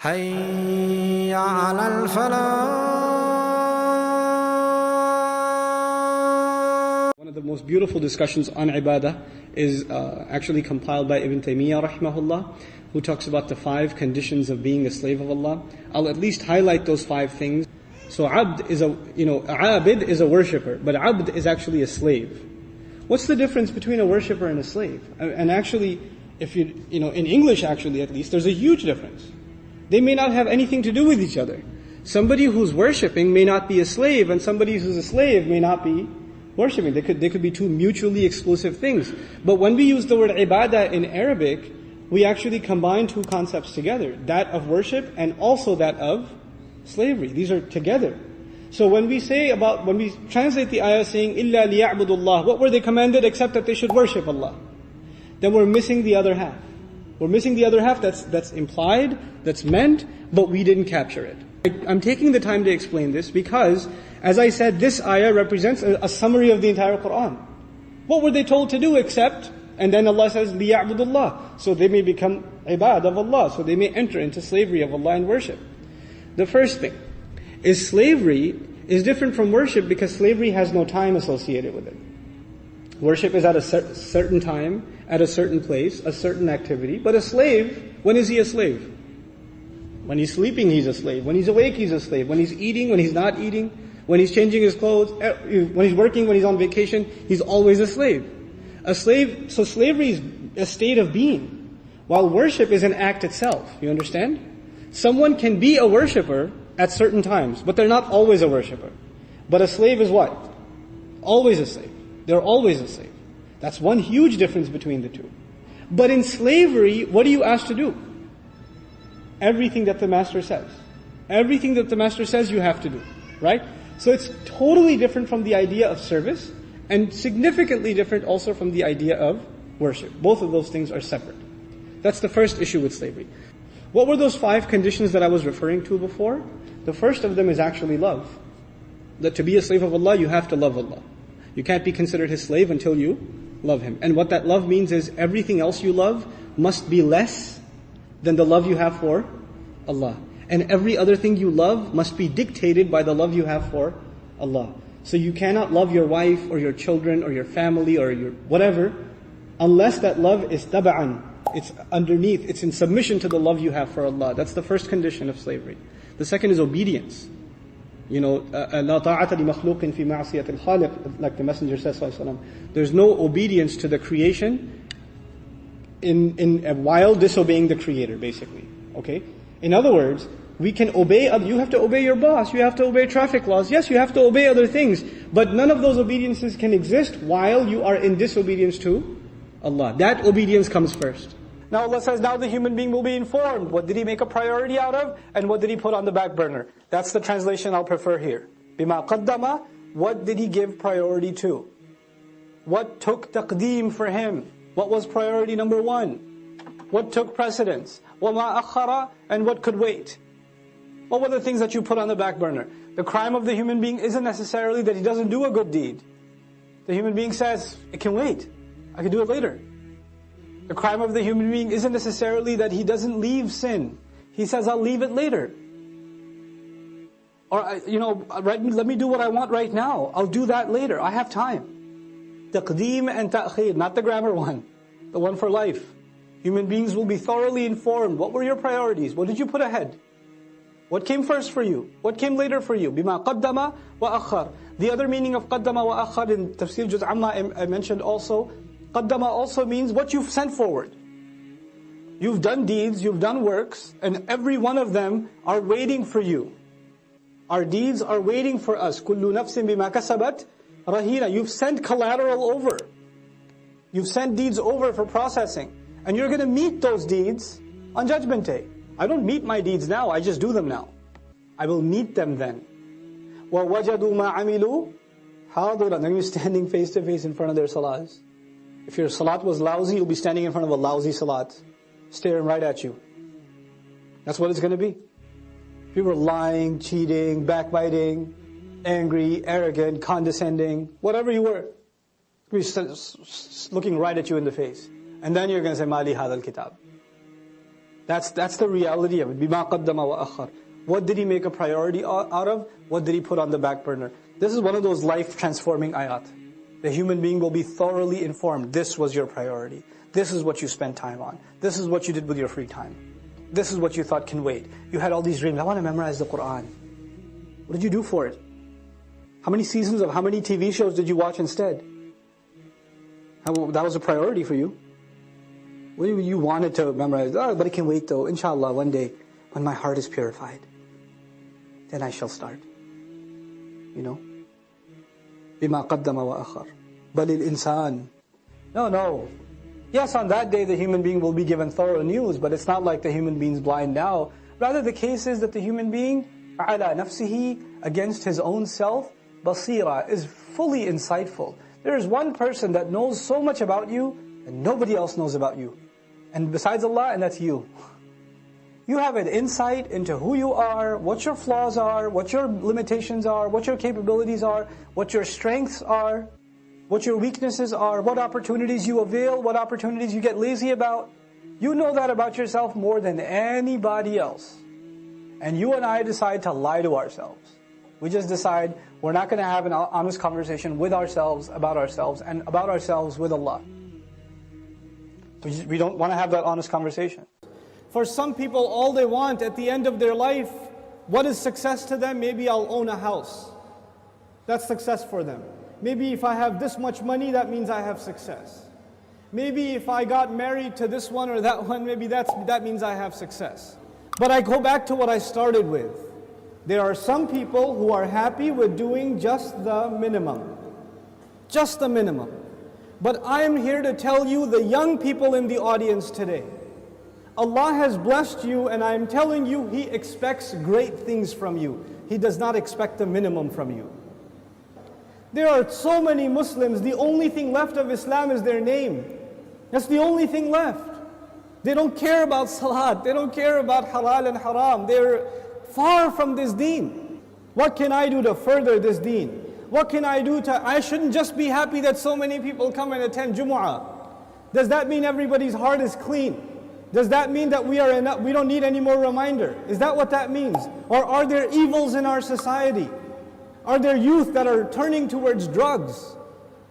حي على الفلاح. One of the most beautiful discussions on ibadah is actually compiled by Ibn Taymiyyah rahimahullah, who talks about the 5 conditions of being a slave of Allah. I'll at least highlight those 5 things. So abd is abid is a worshipper, but abd is actually a slave. What's the difference between a worshipper and a slave? And actually, if in English actually at least, there's a huge difference. They may not have anything to do with each other. Somebody who's worshipping may not be a slave, and somebody who's a slave may not be worshipping. They could be 2 mutually exclusive things. But when we use the word ibadah in Arabic, we actually combine 2 concepts together. That of worship and also that of slavery. These are together. So when we translate the ayah saying, إِلَّا لِيَعْبُدُ اللَّهِ, what were they commanded except that they should worship Allah? Then we're missing the other half. We're missing the other half that's implied, that's meant, but we didn't capture it. I'm taking the time to explain this because, as I said, this ayah represents a summary of the entire Qur'an. What were they told to do except, and then Allah says, لِيَعْبُدُ اللَّهِ, so they may become ibad of Allah, so they may enter into slavery of Allah and worship. The first thing is slavery is different from worship because slavery has no time associated with it. Worship is at a certain time, at a certain place, a certain activity. But a slave, when is he a slave? When he's sleeping, he's a slave. When he's awake, he's a slave. When he's eating, when he's not eating, when he's changing his clothes, when he's working, when he's on vacation, he's always a slave. So slavery is a state of being, while worship is an act itself. You understand? Someone can be a worshipper at certain times, but they're not always a worshipper. But a slave is what? Always a slave. They're always a slave. That's one huge difference between the 2. But in slavery, what are you asked to do? Everything that the master says. Everything that the master says you have to do. Right? So it's totally different from the idea of service, and significantly different also from the idea of worship. Both of those things are separate. That's the first issue with slavery. What were those 5 conditions that I was referring to before? The first of them is actually love. That to be a slave of Allah, you have to love Allah. You can't be considered His slave until you love Him. And what that love means is everything else you love must be less than the love you have for Allah. And every other thing you love must be dictated by the love you have for Allah. So you cannot love your wife or your children or your family or your whatever unless that love is taba'an. It's underneath, it's in submission to the love you have for Allah. That's the first condition of slavery. The second is obedience. لا طاعة لمخلوق في معصية الخالق, like the Messenger says, there's no obedience to the creation while disobeying the Creator, basically. Okay? In other words, we can obey, you have to obey your boss, you have to obey traffic laws, yes, you have to obey other things, but none of those obediences can exist while you are in disobedience to Allah. That obedience comes first. Now Allah says, now the human being will be informed. What did he make a priority out of? And what did he put on the back burner? That's the translation I'll prefer here. Bima qaddama, what did he give priority to? What took taqdeem for him? What was priority number 1? What took precedence? Wama akhara, and what could wait? What were the things that you put on the back burner? The crime of the human being isn't necessarily that he doesn't do a good deed. The human being says, it can wait. I can do it later. The crime of the human being isn't necessarily that he doesn't leave sin. He says, I'll leave it later. Or, let me do what I want right now. I'll do that later. I have time. Taqdeem and ta'khir, not the grammar one. The one for life. Human beings will be thoroughly informed. What were your priorities? What did you put ahead? What came first for you? What came later for you? Bima qaddama wa akhar. The other meaning of qaddama wa akhar in Tafsir Juz Amma I mentioned also, qaddama also means what you've sent forward. You've done deeds, you've done works, and every one of them are waiting for you. Our deeds are waiting for us. Kullu nafsin bima kasabat rahina. You've sent collateral over. You've sent deeds over for processing. And you're going to meet those deeds on Judgment Day. I don't meet my deeds now, I just do them now. I will meet them then. وَوَجَدُوا مَا عَمِلُوا حَاضِرًا. Then you're standing face to face in front of their salahs. If your salat was lousy, you'll be standing in front of a lousy salat, staring right at you. That's what it's going to be. If you were lying, cheating, backbiting, angry, arrogant, condescending, whatever you were, looking right at you in the face. And then you're going to say, Mali hadal kitab. That's the reality of it. بِمَا قَدَّمَ وَأَخَّرَ. What did he make a priority out of? What did he put on the back burner? This is one of those life-transforming ayat. The human being will be thoroughly informed. This was your priority. This is what you spent time on. This is what you did with your free time. This is what you thought can wait. You had all these dreams. I want to memorize the Qur'an. What did you do for it? How many seasons of how many TV shows did you watch instead? That was a priority for you. You wanted to memorize. Oh, but it can wait though. Inshallah, one day when my heart is purified, then I shall start. You know? بِمَا قَدَّمَ وَأَخَّرَ بَلِ الْإِنسَانِ. No. Yes, on that day the human being will be given thorough news, but it's not like the human being's blind now. Rather, the case is that the human being, عَلَى نَفْسِهِ, against his own self, basira, is fully insightful. There is one person that knows so much about you, and nobody else knows about you. And besides Allah, and that's you. You have an insight into who you are, what your flaws are, what your limitations are, what your capabilities are, what your strengths are, what your weaknesses are, what opportunities you avail, what opportunities you get lazy about. You know that about yourself more than anybody else. And you and I decide to lie to ourselves. We just decide we're not going to have an honest conversation with ourselves, and about ourselves with Allah. We don't want to have that honest conversation. For some people, all they want at the end of their life, what is success to them? Maybe I'll own a house. That's success for them. Maybe if I have this much money, that means I have success. Maybe if I got married to this one or that one, maybe that means I have success. But I go back to what I started with. There are some people who are happy with doing just the minimum. Just the minimum. But I am here to tell you, the young people in the audience today, Allah has blessed you, and I am telling you, He expects great things from you. He does not expect the minimum from you. There are so many Muslims, the only thing left of Islam is their name. That's the only thing left. They don't care about salat, they don't care about halal and haram. They're far from this deen. What can I do to further this deen? What can I do I shouldn't just be happy that so many people come and attend Jumu'ah. Does that mean everybody's heart is clean? Does that mean that we don't need any more reminder? Is that what that means? Or are there evils in our society? Are there youth that are turning towards drugs?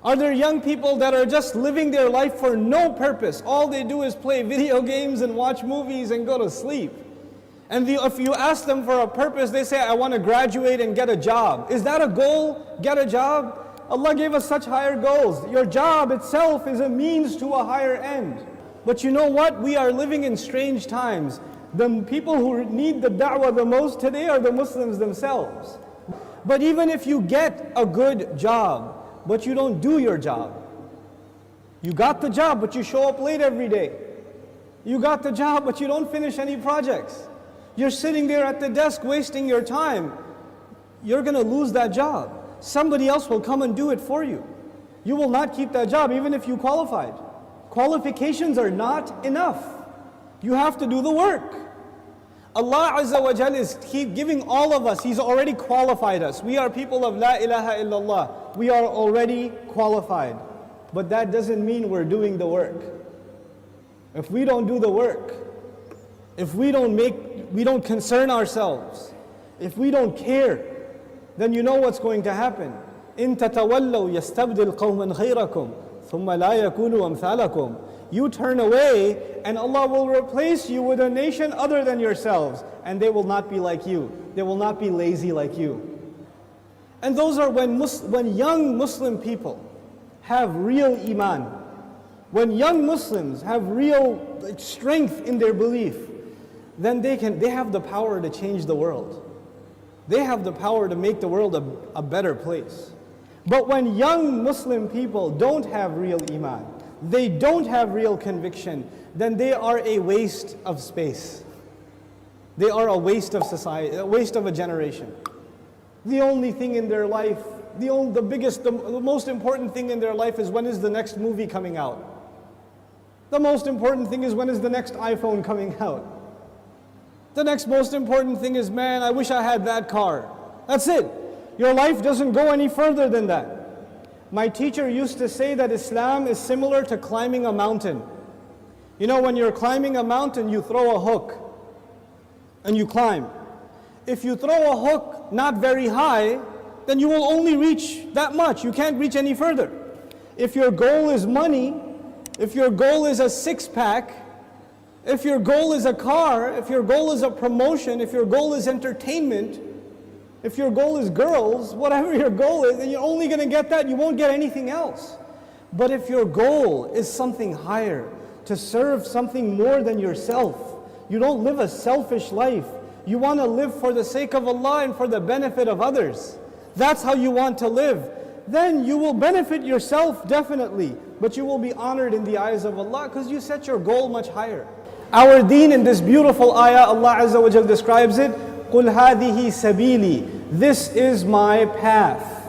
Are there young people that are just living their life for no purpose? All they do is play video games and watch movies and go to sleep. And if you ask them for a purpose, they say, I want to graduate and get a job. Is that a goal? Get a job? Allah gave us such higher goals. Your job itself is a means to a higher end. But you know what? We are living in strange times. The people who need the da'wah the most today are the Muslims themselves. But even if you get a good job, but you don't do your job, you got the job, but you show up late every day. You got the job, but you don't finish any projects. You're sitting there at the desk wasting your time. You're going to lose that job. Somebody else will come and do it for you. You will not keep that job even if you qualified. Qualifications are not enough. You have to do the work. Allah Azza wa Jal is giving all of us, He's already qualified us. We are people of La ilaha illallah. We are already qualified. But that doesn't mean we're doing the work. If we don't do the work, if we don't concern ourselves, if we don't care, then you know what's going to happen. إِن تَتَوَلَّوْا يَسْتَبْدِلْ قَوْمًا غَيْرَكُمْ ثُمَّ لَا يَكُونُوا أَمْثَالَكُمْ. You turn away and Allah will replace you with a nation other than yourselves, and they will not be like you. They will not be lazy like you. And those are when young Muslim people have real iman, when young Muslims have real strength in their belief, then they have the power to change the world. They have the power to make the world a better place. But when young Muslim people don't have real iman, they don't have real conviction, then they are a waste of space. They are a waste of society, a waste of a generation. The only thing in their life, the most important thing in their life is when is the next movie coming out. The most important thing is when is the next iPhone coming out. The next most important thing is, man, I wish I had that car. That's it. Your life doesn't go any further than that. My teacher used to say that Islam is similar to climbing a mountain. You know, when you're climbing a mountain, you throw a hook and you climb. If you throw a hook not very high, then you will only reach that much. You can't reach any further. If your goal is money, if your goal is a six-pack, if your goal is a car, if your goal is a promotion, if your goal is entertainment, if your goal is girls, whatever your goal is, then you're only going to get that. You won't get anything else. But if your goal is something higher, to serve something more than yourself, you don't live a selfish life. You want to live for the sake of Allah and for the benefit of others. That's how you want to live. Then you will benefit yourself definitely, but you will be honored in the eyes of Allah because you set your goal much higher. Our deen in this beautiful ayah, Allah Azza wa Jal describes it, قُلْ هَذِهِ سَبِيلِي. This is my path.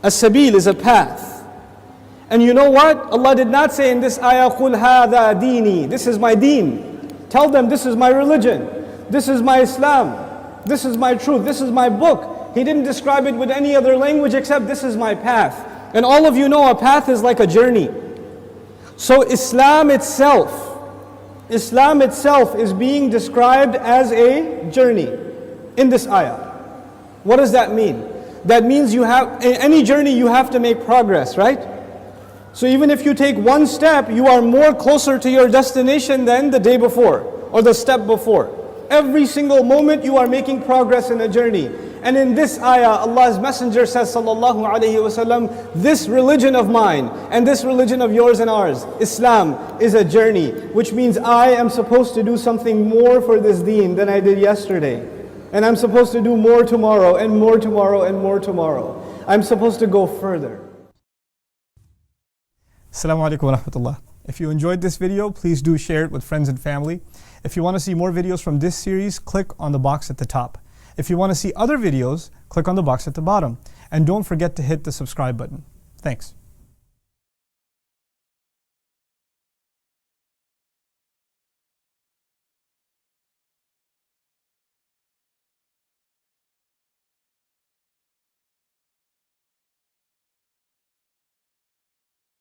As-sabil is a path. And you know what? Allah did not say in this ayah, قُلْ هَذَا دِينِي. This is my deen. Tell them this is my religion. This is my Islam. This is my truth. This is my book. He didn't describe it with any other language except this is my path. And all of you know a path is like a journey. So Islam itself is being described as a journey in this ayah. What does that mean? That means in any journey you have to make progress, right? So even if you take one step, you are more closer to your destination than the day before or the step before. Every single moment you are making progress in a journey. And in this ayah, Allah's Messenger says, sallallahu alayhi wasallam, this religion of mine and this religion of yours and ours, Islam, is a journey, which means I am supposed to do something more for this deen than I did yesterday. And I'm supposed to do more tomorrow and more tomorrow and more tomorrow. I'm supposed to go further. Assalamu alaikum wa rahmatullah. If you enjoyed this video, please do share it with friends and family. If you want to see more videos from this series, click on the box at the top. If you want to see other videos, click on the box at the bottom. And don't forget to hit the subscribe button. Thanks.